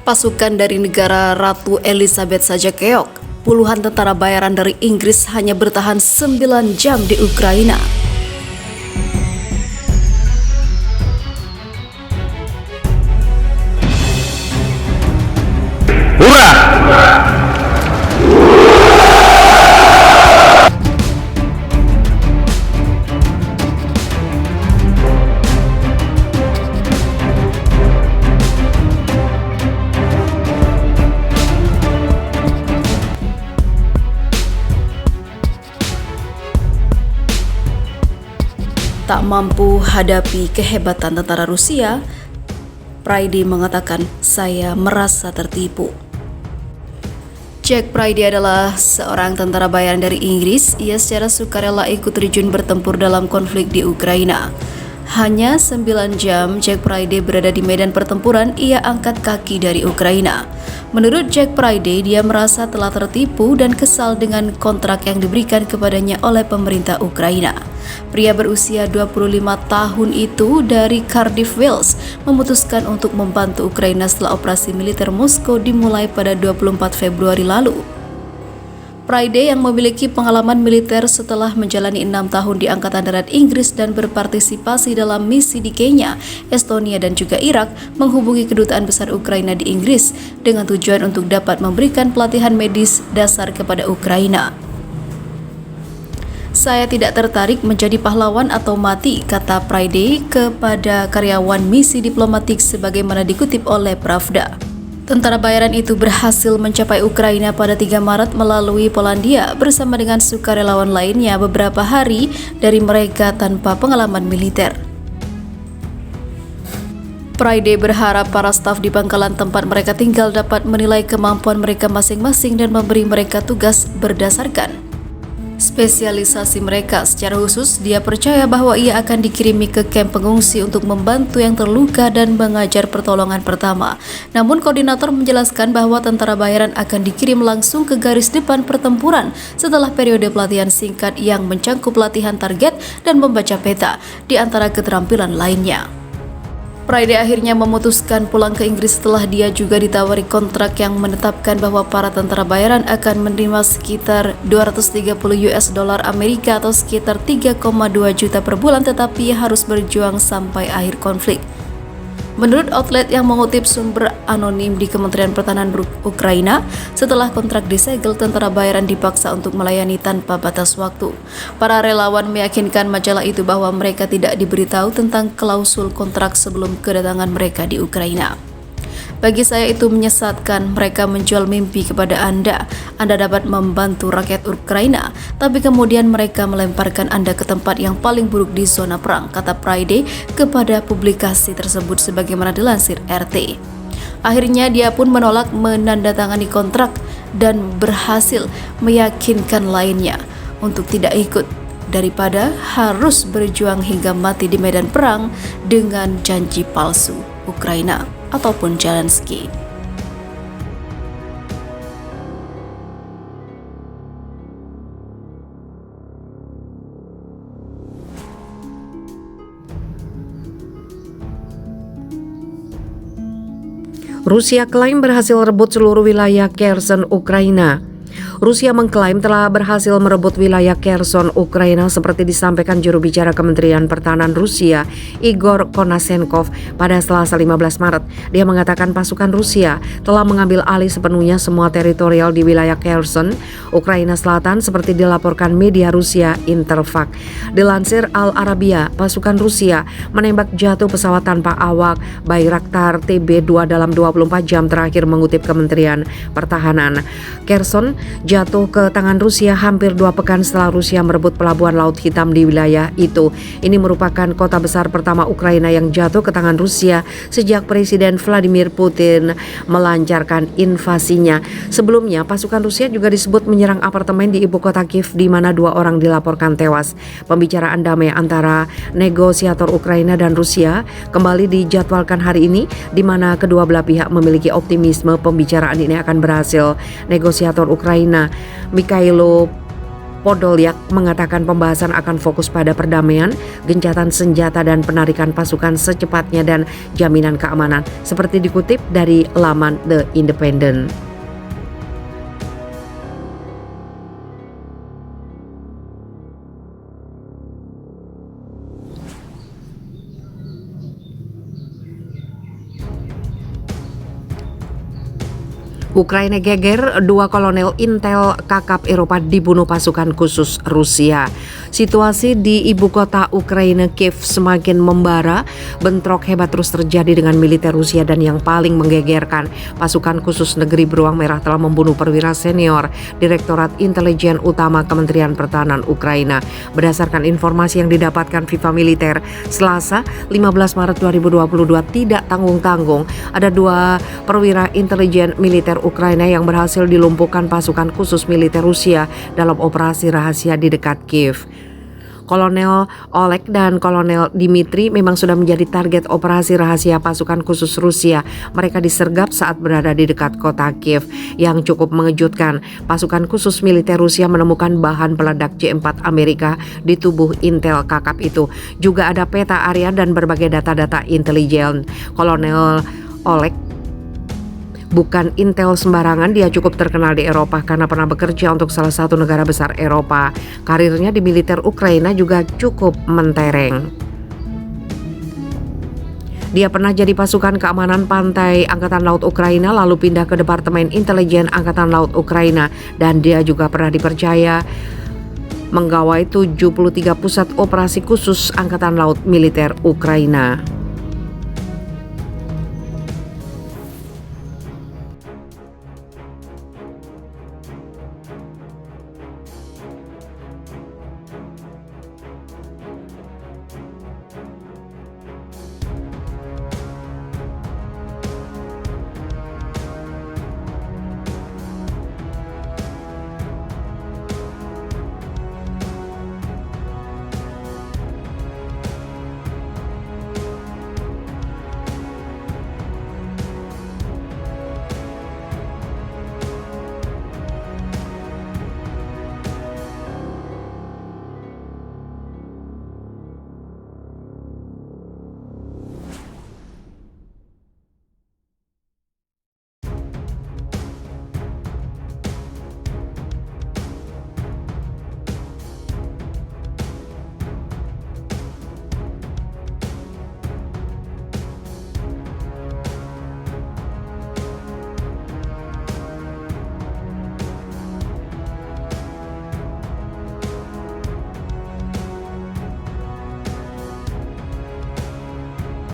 Pasukan dari negara Ratu Elizabeth saja keok. Puluhan tentara bayaran dari Inggris hanya bertahan 9 jam di Ukraina. Tak mampu hadapi kehebatan tentara Rusia, Pryde mengatakan, "Saya merasa tertipu." Jack Pryde adalah seorang tentara bayaran dari Inggris. Ia secara sukarela ikut terjun bertempur dalam konflik di Ukraina. Hanya 9 jam Jack Pryde berada di medan pertempuran, ia angkat kaki dari Ukraina. Menurut Jack Pryde, dia merasa telah tertipu dan kesal dengan kontrak yang diberikan kepadanya oleh pemerintah Ukraina. Pria berusia 25 tahun itu dari Cardiff, Wales, memutuskan untuk membantu Ukraina setelah operasi militer Moskow dimulai pada 24 Februari lalu. Pryde yang memiliki pengalaman militer setelah menjalani 6 tahun di Angkatan Darat Inggris dan berpartisipasi dalam misi di Kenya, Estonia dan juga Irak, menghubungi Kedutaan Besar Ukraina di Inggris dengan tujuan untuk dapat memberikan pelatihan medis dasar kepada Ukraina. "Saya tidak tertarik menjadi pahlawan atau mati," kata Pryde kepada karyawan misi diplomatik sebagaimana dikutip oleh Pravda. Tentara bayaran itu berhasil mencapai Ukraina pada 3 Maret melalui Polandia bersama dengan sukarelawan lainnya, beberapa hari dari mereka tanpa pengalaman militer. Pryde berharap para staf di pangkalan tempat mereka tinggal dapat menilai kemampuan mereka masing-masing dan memberi mereka tugas berdasarkan spesialisasi mereka. Secara khusus, dia percaya bahwa ia akan dikirimi ke kamp pengungsi untuk membantu yang terluka dan mengajar pertolongan pertama. Namun koordinator menjelaskan bahwa tentara bayaran akan dikirim langsung ke garis depan pertempuran setelah periode pelatihan singkat yang mencangkup latihan target dan membaca peta, di antara keterampilan lainnya. Pryde akhirnya memutuskan pulang ke Inggris setelah dia juga ditawari kontrak yang menetapkan bahwa para tentara bayaran akan menerima sekitar 230 US dolar Amerika atau sekitar 3,2 juta per bulan, tetapi harus berjuang sampai akhir konflik. Menurut outlet yang mengutip sumber anonim di Kementerian Pertahanan Ukraina, setelah kontrak disegel, tentara bayaran dipaksa untuk melayani tanpa batas waktu. Para relawan meyakinkan majalah itu bahwa mereka tidak diberitahu tentang klausul kontrak sebelum kedatangan mereka di Ukraina. "Bagi saya itu menyesatkan. Mereka menjual mimpi kepada Anda. Anda dapat membantu rakyat Ukraina, tapi kemudian mereka melemparkan Anda ke tempat yang paling buruk di zona perang," kata Pryde kepada publikasi tersebut sebagaimana dilansir RT. Akhirnya dia pun menolak menandatangani kontrak dan berhasil meyakinkan lainnya untuk tidak ikut daripada harus berjuang hingga mati di medan perang dengan janji palsu Ukraina ataupun Zelensky. Rusia klaim berhasil rebut seluruh wilayah Kherson, Ukraina. Rusia mengklaim telah berhasil merebut wilayah Kherson, Ukraina seperti disampaikan juru bicara Kementerian Pertahanan Rusia, Igor Konashenkov pada Selasa 15 Maret. Dia mengatakan pasukan Rusia telah mengambil alih sepenuhnya semua teritorial di wilayah Kherson, Ukraina Selatan seperti dilaporkan media Rusia Interfax. Dilansir Al Arabiya, pasukan Rusia menembak jatuh pesawat tanpa awak Bayraktar TB2 dalam 24 jam terakhir, mengutip Kementerian Pertahanan. Kherson jatuh ke tangan Rusia hampir 2 pekan setelah Rusia merebut pelabuhan Laut Hitam di wilayah itu. Ini merupakan kota besar pertama Ukraina yang jatuh ke tangan Rusia sejak Presiden Vladimir Putin melancarkan invasinya. Sebelumnya, pasukan Rusia juga disebut menyerang apartemen di ibu kota Kiev di mana 2 orang dilaporkan tewas. Pembicaraan damai antara negosiator Ukraina dan Rusia kembali dijadwalkan hari ini, di mana kedua belah pihak memiliki optimisme pembicaraan ini akan berhasil. Negosiator Ukraina Mikhailo Podolyak mengatakan pembahasan akan fokus pada perdamaian, gencatan senjata dan penarikan pasukan secepatnya dan jaminan keamanan, seperti dikutip dari laman The Independent. Ukraina geger, 2 kolonel intel KKP Eropa dibunuh pasukan khusus Rusia. Situasi di ibu kota Ukraina Kiev semakin membara, bentrok hebat terus terjadi dengan militer Rusia dan yang paling menggegerkan, pasukan khusus negeri beruang merah telah membunuh perwira senior Direktorat Intelijen Utama Kementerian Pertahanan Ukraina. Berdasarkan informasi yang didapatkan Viva Militer, Selasa 15 Maret 2022 tidak tanggung-tanggung, ada 2 perwira intelijen militer Ukraina yang berhasil dilumpuhkan pasukan khusus militer Rusia dalam operasi rahasia di dekat Kiev. Kolonel Oleg dan Kolonel Dmitri memang sudah menjadi target operasi rahasia pasukan khusus Rusia. Mereka disergap saat berada di dekat kota Kiev. Yang cukup mengejutkan, pasukan khusus militer Rusia menemukan bahan peledak J4 Amerika di tubuh intel KKP itu. Juga ada peta area dan berbagai data-data intelijen. Kolonel Oleg bukan intel sembarangan, dia cukup terkenal di Eropa karena pernah bekerja untuk salah satu negara besar Eropa. Karirnya di militer Ukraina juga cukup mentereng. Dia pernah jadi pasukan keamanan pantai Angkatan Laut Ukraina, lalu pindah ke Departemen Intelijen Angkatan Laut Ukraina, dan dia juga pernah dipercaya menggawai 73 pusat operasi khusus Angkatan Laut militer Ukraina.